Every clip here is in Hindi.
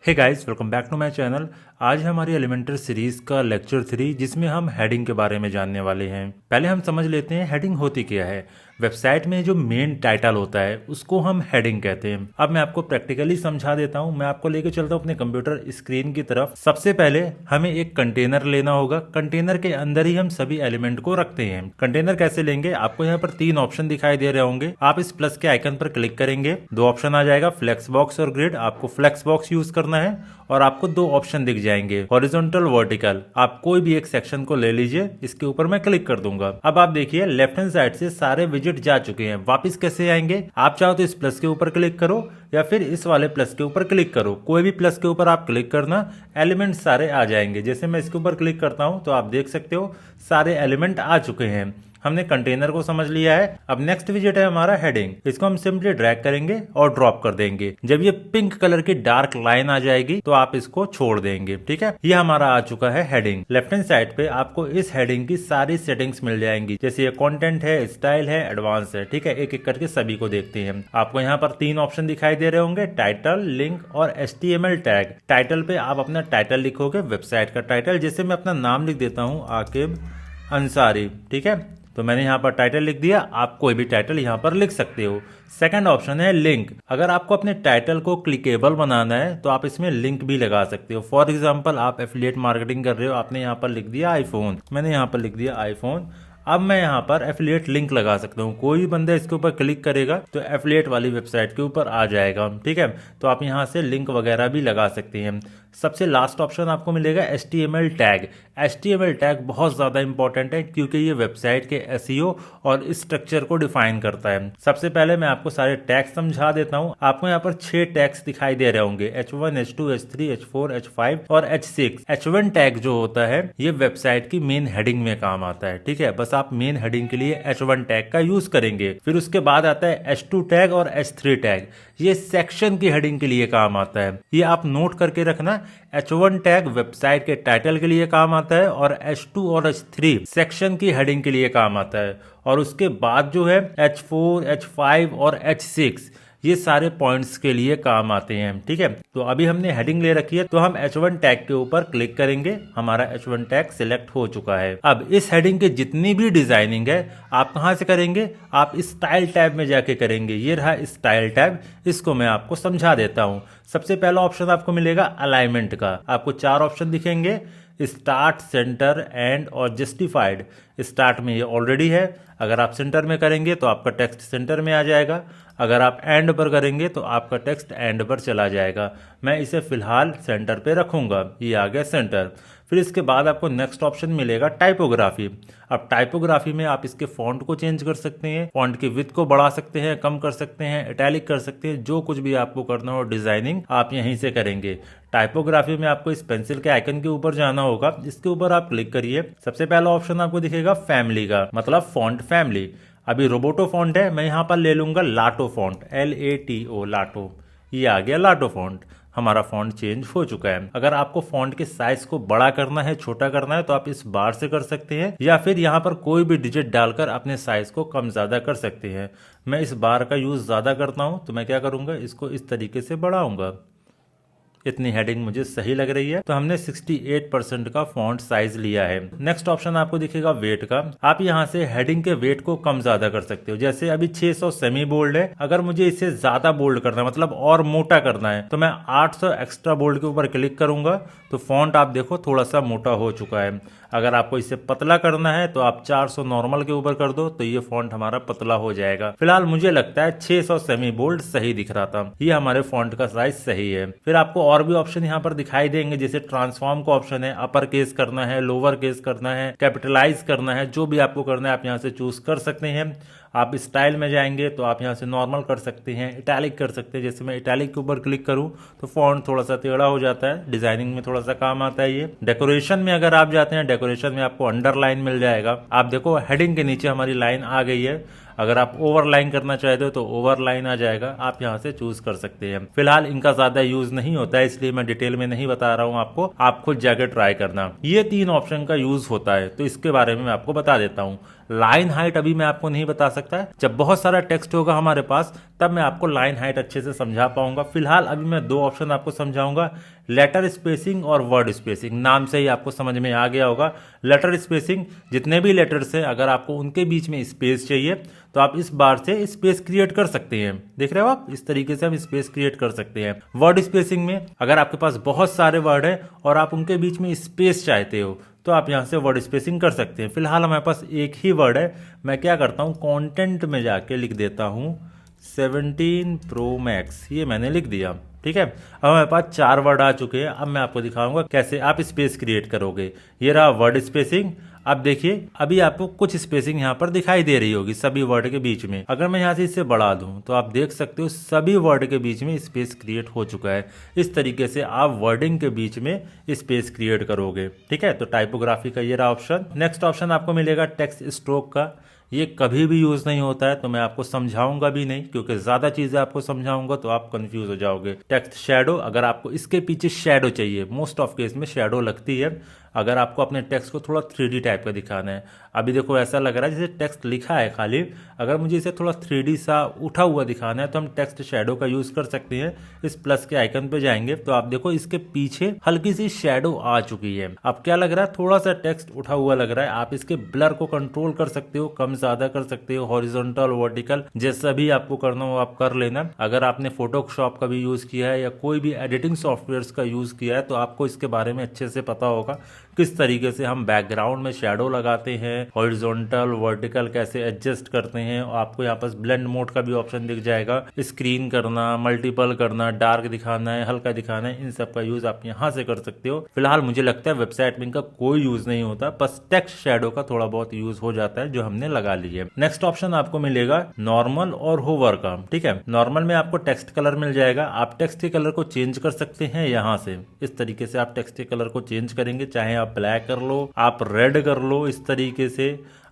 Hey guys, welcome back to my channel. आज है हमारी एलिमेंट्री सीरीज का लेक्चर 3 जिसमें हम हेडिंग के बारे में जानने वाले हैं। पहले हम समझ लेते हैं हेडिंग होती क्या है। वेबसाइट में जो मेन टाइटल होता है उसको हम हेडिंग कहते हैं। अब मैं आपको प्रैक्टिकली समझा देता हूं। मैं आपको लेके चलता हूं अपने कंप्यूटर स्क्रीन की तरफ। सबसे पहले हमें एक कंटेनर लेना होगा। कंटेनर के अंदर ही हम सभी एलिमेंट को रखते हैं। कंटेनर कैसे लेंगे, आपको यहाँ पर 3 ऑप्शन दिखाई दे रहे होंगे। आप इस प्लस के आइकन पर क्लिक करेंगे, 2 ऑप्शन आ जाएगा, फ्लेक्स बॉक्स और ग्रिड। आपको फ्लेक्स बॉक्स यूज करना है और आपको 2 ऑप्शन दिख जाएंगे, हॉरिजॉन्टल, वर्टिकल। आप कोई भी एक सेक्शन को ले लीजिए, इसके ऊपर मैं क्लिक कर दूंगा। अब आप देखिए लेफ्ट हैंड साइड से सारे विजिट जा चुके हैं। वापस कैसे आएंगे, आप चाहो तो इस प्लस के ऊपर क्लिक करो या फिर इस वाले प्लस के ऊपर क्लिक करो। कोई भी प्लस के ऊपर आप क्लिक करना, एलिमेंट सारे आ जाएंगे। जैसे मैं इसके ऊपर क्लिक करता हूं तो आप देख सकते हो सारे एलिमेंट आ चुके हैं। हमने कंटेनर को समझ लिया है। अब नेक्स्ट विजिट है हमारा हेडिंग। इसको हम सिंपली ड्रैग करेंगे और ड्रॉप कर देंगे। जब ये पिंक कलर की डार्क लाइन आ जाएगी तो आप इसको छोड़ देंगे। ठीक है, ये हमारा आ चुका है हेडिंग। लेफ्ट हैंड साइड पे आपको इस हेडिंग की सारी सेटिंग्स मिल जाएंगी। जैसे ये कंटेंट है, स्टाइल है, एडवांस है। ठीक है, एक एक करके सभी को देखते हैं। आपको यहाँ पर 3 ऑप्शन दिखाई दे रहे होंगे, टाइटल, लिंक और HTML टैग। टाइटल पे आप अपना टाइटल लिखोगे, वेबसाइट का टाइटल। जैसे मैं अपना नाम लिख देता हूँ, आकिब अंसारी। ठीक है, तो मैंने यहाँ पर टाइटल लिख दिया। आप कोई भी टाइटल यहाँ पर लिख सकते हो। सेकंड ऑप्शन है लिंक। अगर आपको अपने टाइटल को क्लिकेबल बनाना है तो आप इसमें लिंक भी लगा सकते हो। फॉर एग्जांपल, आप एफिलिएट मार्केटिंग कर रहे हो, आपने यहाँ पर लिख दिया आईफोन, मैंने यहाँ पर लिख दिया आईफोन। अब मैं यहाँ पर एफिलिएट लिंक लगा सकता हूँ। कोई भी बंदा इसके ऊपर क्लिक करेगा तो एफिलिएट वाली वेबसाइट के ऊपर आ जाएगा। ठीक है, तो आप यहाँ से लिंक वगैरह भी लगा सकते हैं। सबसे लास्ट ऑप्शन आपको मिलेगा HTML टैग। HTML टैग बहुत ज़्यादा इंपॉर्टेंट है क्योंकि ये वेबसाइट के SEO और स्ट्रक्चर को डिफाइन करता है। सबसे पहले मैं आपको सारे टैग्स समझा देता हूँ। आपको यहाँ पर 6 टैग्स दिखाई दे रहे होंगे, H1, H2, H3, H4, H5 और H6। H1 टैग जो होता है ये वेबसाइट की मेन हेडिंग में काम आता है। ठीक है, बस आप मेन हेडिंग के लिए H1 टैग का यूज करेंगे। फिर उसके बाद आता है H2 टैग और H3 टैग। ये सेक्शन की हेडिंग के लिए काम आता है। ये आप नोट करके रखना। H1 टैग वेबसाइट के टाइटल के लिए काम आता है और H2 और H3 सेक्शन की हेडिंग के लिए काम आता है। और उसके बाद जो है H4, H5 और H6 ये सारे पॉइंट्स के लिए काम आते हैं। ठीक है, तो अभी हमने हेडिंग ले रखी है तो हम H1 टैग के ऊपर क्लिक करेंगे। हमारा H1 टैग सिलेक्ट हो चुका है। अब इस हेडिंग के जितनी भी डिजाइनिंग है आप कहाँ से करेंगे, आप स्टाइल टैब में जाके करेंगे। ये रहा स्टाइल टैब, इसको मैं आपको समझा देता हूँ। सबसे पहला ऑप्शन आपको मिलेगा अलाइनमेंट का। आपको 4 ऑप्शन दिखेंगे, स्टार्ट, सेंटर, एंड और जस्टिफाइड। स्टार्ट में ये ऑलरेडी है। अगर आप सेंटर में करेंगे तो आपका टेक्स्ट सेंटर में आ जाएगा। अगर आप एंड पर करेंगे तो आपका टेक्स्ट एंड पर चला जाएगा। मैं इसे फिलहाल सेंटर पे रखूंगा। ये आ गया सेंटर। फिर इसके बाद आपको नेक्स्ट ऑप्शन मिलेगा टाइपोग्राफी। अब टाइपोग्राफी में आप इसके फॉन्ट को चेंज कर सकते हैं, फॉन्ट की विड्थ को बढ़ा सकते हैं, कम कर सकते हैं, इटैलिक कर सकते हैं। जो कुछ भी आपको करना हो डिजाइनिंग आप यहीं से करेंगे। टाइपोग्राफी में आपको इस पेंसिल के आइकन के ऊपर जाना होगा, इसके ऊपर आप क्लिक करिए। सबसे पहला ऑप्शन आपको दिखेगा फैमिली का, मतलब फॉन्ट फैमिली। अभी रोबोटो फॉन्ट है, मैं यहाँ पर ले लूंगा लाटो फॉन्ट, LATO, लाटो। ये आ गया लाटो फॉन्ट। हमारा फॉन्ट चेंज हो चुका है। अगर आपको फॉन्ट के साइज को बड़ा करना है, छोटा करना है तो आप इस बार से कर सकते हैं या फिर यहाँ पर कोई भी डिजिट डालकर अपने साइज को कम ज्यादा कर सकते हैं। मैं इस बार का यूज ज्यादा करता हूँ तो मैं क्या करूंगा, इसको इस तरीके से बढ़ाऊंगा। इतनी हेडिंग मुझे सही लग रही है तो हमने 68% का फॉन्ट साइज लिया है। नेक्स्ट ऑप्शन आपको दिखेगा वेट का। आप यहाँ से हेडिंग के वेट को कम ज्यादा कर सकते हो। जैसे अभी 600 सेमी बोल्ड है, अगर मुझे इसे ज्यादा बोल्ड करना है, मतलब और मोटा करना है, तो मैं 800 एक्स्ट्रा बोल्ड के ऊपर क्लिक करूंगा तो फॉन्ट आप देखो थोड़ा सा मोटा हो चुका है। अगर आपको इसे पतला करना है तो आप 400 नॉर्मल के ऊपर कर दो तो ये फॉन्ट हमारा पतला हो जाएगा। फिलहाल मुझे लगता है 600 सेमी बोल्ड सही दिख रहा था। ये हमारे फॉन्ट का साइज सही है। फिर आपको और भी ऑप्शन यहाँ पर दिखाई देंगे, जैसे ट्रांसफॉर्म का ऑप्शन है। अपर केस करना है, लोअर केस करना है, कैपिटलाइज करना है, जो भी आपको करना है आप यहाँ से चूज कर सकते हैं। आप स्टाइल में जाएंगे तो आप यहाँ से नॉर्मल कर सकते हैं, इटैलिक कर सकते हैं। जैसे मैं इटैलिक के ऊपर क्लिक करूँ तो फॉन्ट थोड़ा सा टेढ़ा हो जाता है, डिजाइनिंग में थोड़ा सा काम आता है ये। डेकोरेशन में अगर आप जाते हैं, डेकोरेशन में आपको अंडरलाइन मिल जाएगा। आप देखो हेडिंग के नीचे हमारी लाइन आ गई है। अगर आप ओवरलाइन करना चाहते हो तो ओवरलाइन आ जाएगा, आप यहाँ से चूज कर सकते हैं। फिलहाल इनका ज्यादा यूज नहीं होता है इसलिए मैं डिटेल में नहीं बता रहा हूँ आपको, आप खुद जाकर ट्राई करना। ये 3 ऑप्शन का यूज होता है तो इसके बारे में मैं आपको बता देता हूँ। लाइन हाइट अभी मैं आपको नहीं बता सकता, जब बहुत सारा टेक्स्ट होगा हमारे पास तब मैं आपको लाइन हाइट अच्छे से समझा पाऊंगा। फिलहाल अभी मैं दो ऑप्शन आपको समझाऊंगा, लेटर स्पेसिंग और वर्ड स्पेसिंग। नाम से ही आपको समझ में आ गया होगा। लेटर स्पेसिंग, जितने भी लेटर्स हैं अगर आपको उनके बीच में स्पेस चाहिए तो आप इस बार से स्पेस क्रिएट कर सकते हैं। देख रहे हो आप, इस तरीके से हम स्पेस क्रिएट कर सकते हैं। वर्ड स्पेसिंग में अगर आपके पास बहुत सारे वर्ड है और आप उनके बीच में स्पेस चाहते हो तो आप यहाँ से वर्ड स्पेसिंग कर सकते हैं। फिलहाल हमारे पास एक ही वर्ड है, मैं क्या करता हूँ कंटेंट में जाके लिख देता हूँ 17 प्रो मैक्स, ये मैंने लिख दिया। ठीक है, अब हमारे पास 4 वर्ड आ चुके हैं। अब मैं आपको दिखाऊंगा कैसे आप स्पेस क्रिएट करोगे। ये रहा वर्ड स्पेसिंग। अब देखिए अभी आपको कुछ स्पेसिंग यहाँ पर दिखाई दे रही होगी सभी वर्ड के बीच में। अगर मैं यहाँ से इसे बढ़ा दूं तो आप देख सकते हो सभी वर्ड के बीच में स्पेस क्रिएट हो चुका है। इस तरीके से आप वर्डिंग के बीच में स्पेस क्रिएट करोगे। ठीक है, तो टाइपोग्राफी का ये रहा ऑप्शन। नेक्स्ट ऑप्शन आपको मिलेगा टेक्स्ट स्ट्रोक का। ये कभी भी यूज नहीं होता है तो मैं आपको समझाऊंगा भी नहीं, क्योंकि ज्यादा चीजें आपको समझाऊंगा तो आप कंफ्यूज हो जाओगे। टेक्स्ट शैडो, अगर आपको इसके पीछे शैडो चाहिए, मोस्ट ऑफ केस में शैडो लगती है अगर आपको अपने टेक्स्ट को थोड़ा 3D टाइप का दिखाना है। अभी देखो ऐसा लग रहा है जैसे टेक्स्ट लिखा है खाली, अगर मुझे इसे थोड़ा 3D सा उठा हुआ दिखाना है तो हम टेक्स्ट शैडो का यूज कर सकते हैं। इस प्लस के आइकन पे जाएंगे तो आप देखो इसके पीछे हल्की सी शैडो आ चुकी है। अब क्या लग रहा है, थोड़ा सा टेक्स्ट उठा हुआ लग रहा है। आप इसके ब्लर को कंट्रोल कर सकते हो, कम ज्यादा कर सकते हो, हॉरिजॉन्टल वर्टिकल जैसा भी आपको करना हो आप कर लेना। अगर आपने फोटोशॉप का भी यूज किया है या कोई भी एडिटिंग सॉफ्टवेयर का यूज किया है तो आपको इसके बारे में अच्छे से पता होगा किस तरीके से हम बैकग्राउंड में शैडो लगाते हैं, हॉरिजॉन्टल वर्टिकल कैसे एडजस्ट करते हैं। और आपको यहाँ पर ब्लेंड मोड का भी ऑप्शन दिख जाएगा, स्क्रीन करना, मल्टीपल करना, डार्क दिखाना है, हल्का दिखाना है, इन सब का यूज आप यहाँ से कर सकते हो। फिलहाल मुझे लगता है वेबसाइट में इनका कोई यूज नहीं होता, बस टेक्स्ट शैडो का थोड़ा बहुत यूज हो जाता है जो हमने लगा ली है। नेक्स्ट ऑप्शन आपको मिलेगा नॉर्मल और होवर का। ठीक है, नॉर्मल में आपको टेक्स्ट कलर मिल जाएगा। आप टेक्स्ट के कलर को चेंज कर सकते हैं यहाँ से। इस तरीके से आप टेक्स्ट के कलर को चेंज करेंगे, चाहे आप ब्लैक कर लो, आप रेड कर लो, इस तरीके से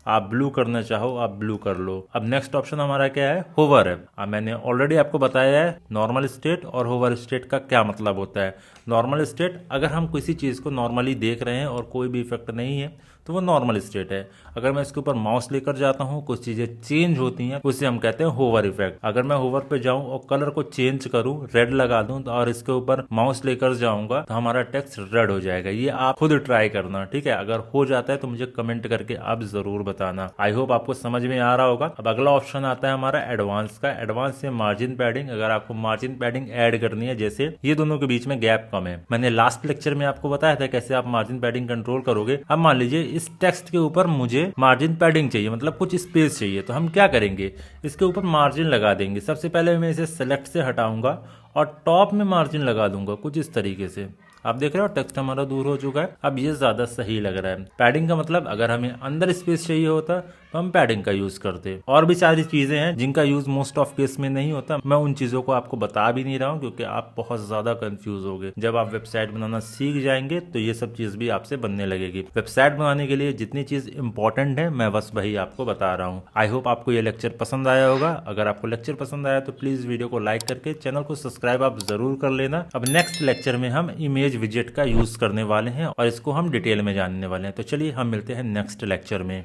आप ब्लू करना चाहो आप ब्लू कर लो। अब नेक्स्ट ऑप्शन हमारा क्या है, होवर है। अब मैंने ऑलरेडी आपको बताया है नॉर्मल स्टेट और होवर स्टेट का क्या मतलब होता है। नॉर्मल स्टेट, अगर हम किसी चीज को नॉर्मली देख रहे हैं और कोई भी इफेक्ट नहीं है तो वो नॉर्मल स्टेट है। अगर मैं इसके ऊपर माउस लेकर जाता हूँ कुछ चीजें चेंज होती हैं, उसे हम कहते हैं होवर इफेक्ट। अगर मैं होवर पे जाऊं और कलर को चेंज करूं, रेड लगा दूं और इसके ऊपर माउस लेकर जाऊंगा तो हमारा टेक्स्ट रेड हो जाएगा। ये आप खुद ट्राई करना। ठीक है, अगर हो जाता है तो मुझे कमेंट करके आप जरूर बताना। आई होप आपको समझ में आ रहा होगा। अब अगला ऑप्शन आता है हमारा एडवांस का। एडवांस से मार्जिन पैडिंग, अगर आपको मार्जिन पैडिंग ऐड करनी है, जैसे ये दोनों के बीच में गैप कम है, मैंने लास्ट लेक्चर में आपको बताया था कैसे आप मार्जिन पैडिंग कंट्रोल करोगे। अब मान लीजिए इस टेक्स्ट के ऊपर मुझे मार्जिन पैडिंग चाहिए, मतलब कुछ स्पेस चाहिए, तो हम क्या करेंगे, इसके ऊपर मार्जिन लगा देंगे। सबसे पहले मैं इसे सेलेक्ट से हटाऊंगा और टॉप में मार्जिन लगा दूंगा कुछ इस तरीके से। आप देख रहे हो टेक्स्ट हमारा दूर हो चुका है। अब ये ज्यादा सही लग रहा है। पैडिंग का मतलब अगर हमें अंदर स्पेस चाहिए होता तो हम पैडिंग का यूज करते। और भी सारी चीजें हैं जिनका यूज मोस्ट ऑफ केस में नहीं होता, मैं उन चीजों को आपको बता भी नहीं रहा हूँ क्योंकि आप बहुत ज्यादा कंफ्यूज होगे। जब आप वेबसाइट बनाना सीख जाएंगे तो ये सब चीज भी आपसे बनने लगेगी। वेबसाइट बनाने के लिए जितनी चीज इंपॉर्टेंट है मैं बस वही आपको बता रहा हूँ। आई होप आपको ये लेक्चर पसंद आया होगा। अगर आपको लेक्चर पसंद आया तो प्लीज वीडियो को लाइक करके चैनल को सब्सक्राइब आप जरूर कर लेना। अब नेक्स्ट लेक्चर में हम इमेज विजेट का यूज करने वाले हैं और इसको हम डिटेल में जानने वाले हैं। तो चलिए हम मिलते हैं नेक्स्ट लेक्चर में।